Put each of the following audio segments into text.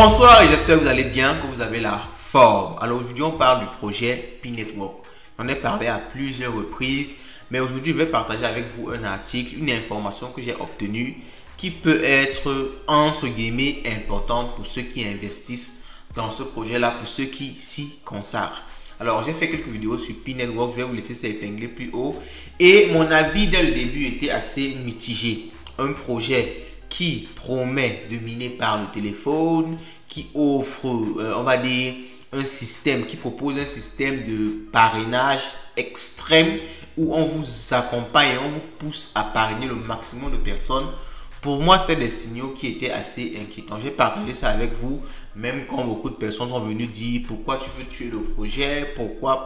Bonsoir et j'espère que vous allez bien, que vous avez la forme. Alors aujourd'hui on parle du projet P-Network. On a parlé à plusieurs reprises, mais aujourd'hui je vais partager avec vous un article, une information que j'ai obtenue qui peut être entre guillemets importante pour ceux qui investissent dans ce projet-là, pour ceux qui s'y consacrent. Alors j'ai fait quelques vidéos sur P-Network, je vais vous laisser ça épingler plus haut. Et mon avis dès le début était assez mitigé. Un projet qui promet de miner par le téléphone, qui offre, on va dire, un système, qui propose un système de parrainage extrême où on vous accompagne et on vous pousse à parrainer le maximum de personnes. Pour moi, c'était des signaux qui étaient assez inquiétants. J'ai partagé ça avec vous, même quand beaucoup de personnes sont venues dire pourquoi tu veux tuer le projet, pourquoi.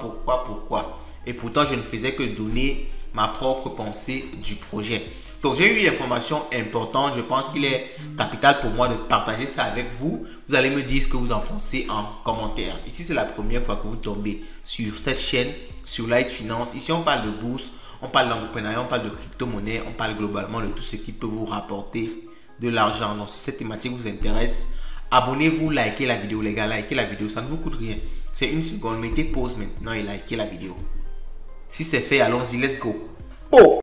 Et pourtant, je ne faisais que donner ma propre pensée du projet. Donc, j'ai eu une information importante. Je pense qu'il est capital pour moi de partager ça avec vous. Vous allez me dire ce que vous en pensez en commentaire. Ici, c'est la première fois que vous tombez sur cette chaîne, sur Light Finance. Ici, on parle de bourse, on parle d'entrepreneuriat, on parle de crypto-monnaie, on parle globalement de tout ce qui peut vous rapporter de l'argent. Donc, si cette thématique vous intéresse, abonnez-vous, likez la vidéo, les gars. Likez la vidéo, ça ne vous coûte rien. C'est une seconde. Mettez pause maintenant et likez la vidéo. Si c'est fait, allons-y, let's go. Oh!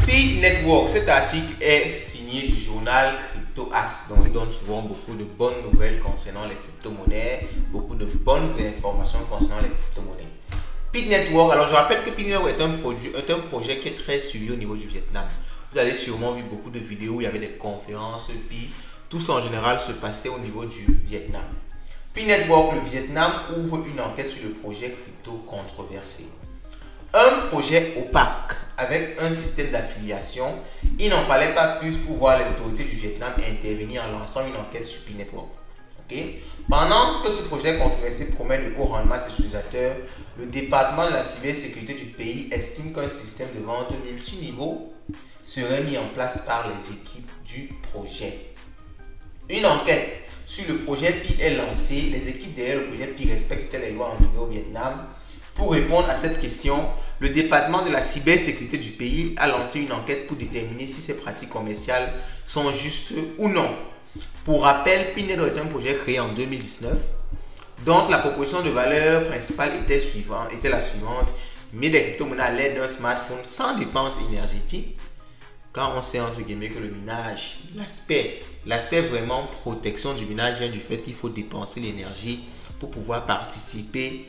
P-Network, cet article est signé du journal CryptoAs, donc il donne souvent beaucoup de bonnes nouvelles concernant les crypto-monnaies, beaucoup de bonnes informations concernant les crypto-monnaies. P-Network, alors je rappelle que P-Network est un projet qui est très suivi au niveau du Vietnam. Vous avez sûrement vu beaucoup de vidéos où il y avait des conférences, puis tout ça en général se passait au niveau du Vietnam. P-Network, le Vietnam ouvre une enquête sur le projet crypto controversé. Un projet opaque avec un système d'affiliation, il n'en fallait pas plus pour voir les autorités du Vietnam intervenir en lançant une enquête sur P-Network. Okay? Pendant que ce projet controversé promet de haut rendement à ses utilisateurs, le département de la cybersécurité du pays estime qu'un système de vente multiniveau serait mis en place par les équipes du projet. Une enquête sur le projet Pi est lancée. Les équipes derrière le projet Pi respectent les lois en vigueur au Vietnam. Pour répondre à cette question, le département de la cybersécurité du pays a lancé une enquête pour déterminer si ces pratiques commerciales sont justes ou non. Pour rappel, P-Network est un projet créé en 2019, dont la proposition de valeur principale était la suivante: mais des crypto-monnaies à l'aide d'un smartphone sans dépense énergétique. Quand on sait entre guillemets que le minage, l'aspect vraiment protection du minage vient du fait qu'il faut dépenser l'énergie pour pouvoir participer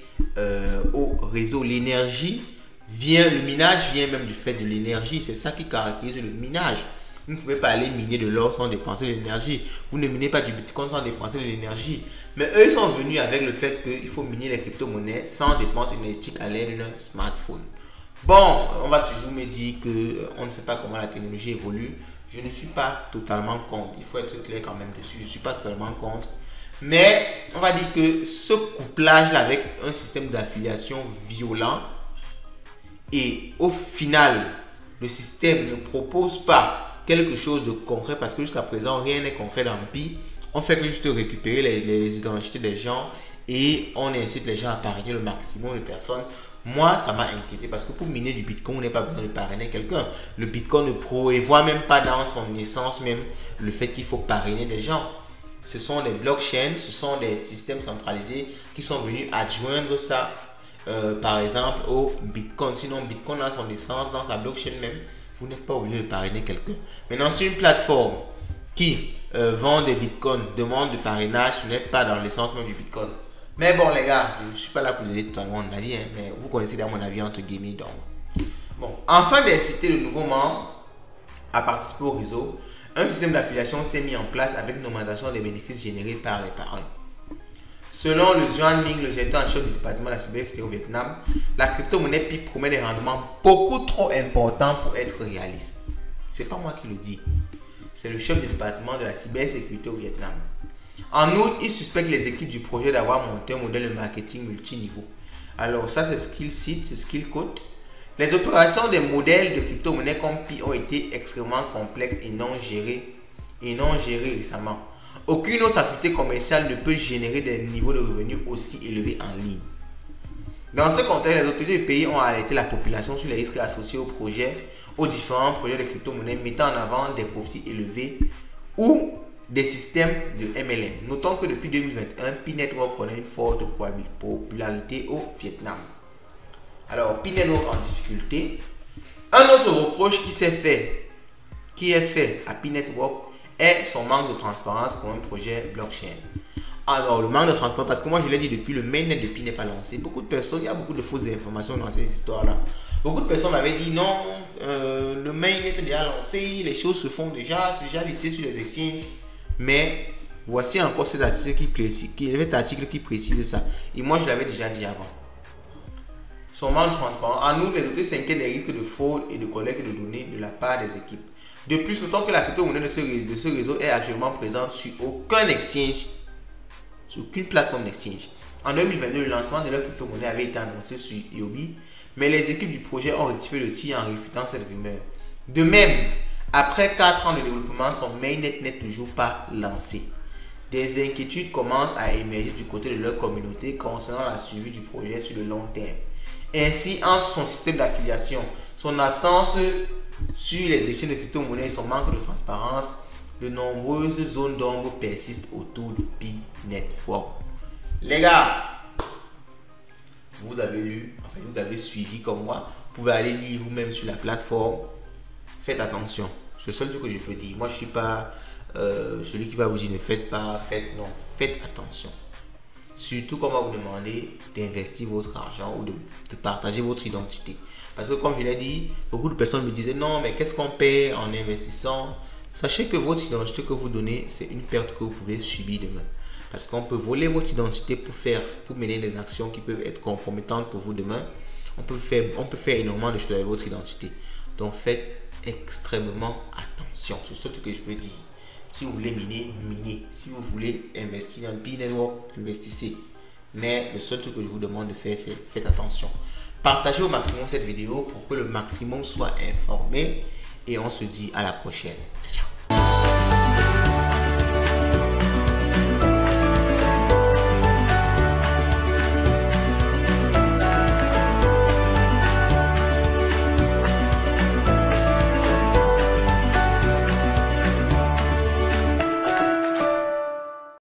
au réseau. L'énergie vient, le minage vient même du fait de l'énergie. C'est ça qui caractérise le minage. Vous ne pouvez pas aller miner de l'or sans dépenser de l'énergie. Vous ne minez pas du bitcoin sans dépenser de l'énergie. Mais eux, ils sont venus avec le fait qu'il faut miner les crypto-monnaies sans dépense énergétique à l'aide d'un smartphone. Bon, on va toujours me dire qu'on ne sait pas comment la technologie évolue. Je ne suis pas totalement contre. Il faut être clair quand même dessus. Je ne suis pas totalement contre. Mais on va dire que ce couplage avec un système d'affiliation violent et au final, le système ne propose pas quelque chose de concret parce que jusqu'à présent, rien n'est concret dans Pi. On fait que juste récupérer les identités des gens et on incite les gens à parrainer le maximum de personnes. Moi, ça m'a inquiété parce que pour miner du Bitcoin, on n'a pas besoin de parrainer quelqu'un. Le Bitcoin ne prévoit même pas dans son essence même le fait qu'il faut parrainer des gens. Ce sont des blockchains, ce sont des systèmes centralisés qui sont venus adjoindre ça, par exemple, au Bitcoin. Sinon, Bitcoin dans son essence, dans sa blockchain même, vous n'êtes pas obligé de parrainer quelqu'un. Maintenant, sur une plateforme qui vend des Bitcoins, demande de parrainage, ce n'est pas dans l'essence même du Bitcoin. Mais bon, les gars, je ne suis pas là pour vous donner totalement mon avis, hein, mais vous connaissez dans mon avis entre guillemets. Donc, bon, afin d'inciter le nouveau membre à participer au réseau, un système d'affiliation s'est mis en place avec une augmentation des bénéfices générés par les parrains. Selon le Xuan Minh, le directeur en chef du département de la cybersécurité au Vietnam, la crypto-monnaie Pi promet des rendements beaucoup trop importants pour être réaliste. C'est pas moi qui le dis, c'est le chef du département de la cybersécurité au Vietnam. En outre, il suspecte les équipes du projet d'avoir monté un modèle de marketing multiniveau. Alors ça, c'est ce qu'il cite, c'est ce qu'il quote. Les opérations des modèles de crypto-monnaies comme Pi ont été extrêmement complexes et non gérées récemment. Aucune autre activité commerciale ne peut générer des niveaux de revenus aussi élevés en ligne. Dans ce contexte, les autorités du pays ont alerté la population sur les risques associés au projet aux différents projets de crypto-monnaie mettant en avant des profits élevés ou des systèmes de MLM. Notons que depuis 2021, P-Network connaît une forte popularité au Vietnam. Alors, P-Network en difficulté. Un autre reproche qui est fait à P-Network est son manque de transparence pour un projet blockchain. Alors, le manque de transparence, parce que moi je l'ai dit depuis, le mainnet de Pi n'est pas lancé. Beaucoup de personnes, il y a beaucoup de fausses informations dans ces histoires-là. Beaucoup de personnes avaient dit non, le mainnet est déjà lancé, les choses se font déjà, c'est déjà listé sur les exchanges. Mais voici encore cet article qui précise ça. Et moi je l'avais déjà dit avant. Son manque de transparence. En outre, les auteurs s'inquiètent des risques de fraude et de collecte de données de la part des équipes. De plus, notons que la crypto-monnaie de ce réseau est actuellement présente sur aucun exchange, sur aucune plateforme d'exchange. En 2022, le lancement de leur crypto-monnaie avait été annoncé sur Huobi, mais les équipes du projet ont rectifié le tir en réfutant cette rumeur. De même, après 4 ans de développement, son mainnet n'est toujours pas lancé. Des inquiétudes commencent à émerger du côté de leur communauté concernant la suivi du projet sur le long terme. Ainsi, entre son système d'affiliation, son absence sur les exchanges de crypto-monnaie et son manque de transparence, de nombreuses zones d'ombre persistent autour de P-Network. Les gars, vous avez lu, enfin vous avez suivi comme moi, vous pouvez aller lire vous-même sur la plateforme. Faites attention, c'est le seul truc que je peux dire. Moi je ne suis pas celui qui va vous dire ne faites pas, non, faites attention. Surtout quand on va vous demander d'investir votre argent ou de partager votre identité. Parce que comme je l'ai dit, beaucoup de personnes me disaient non mais qu'est-ce qu'on paie en investissant? Sachez que votre identité que vous donnez, c'est une perte que vous pouvez subir demain. Parce qu'on peut voler votre identité pour mener des actions qui peuvent être compromettantes pour vous demain. On peut faire énormément de choses avec votre identité. Donc faites extrêmement attention. C'est ce que je peux dire. Si vous voulez miner, minez. Si vous voulez investir dans P-Network, investissez. Mais le seul truc que je vous demande de faire, c'est faites attention. Partagez au maximum cette vidéo pour que le maximum soit informé. Et on se dit à la prochaine. Ciao.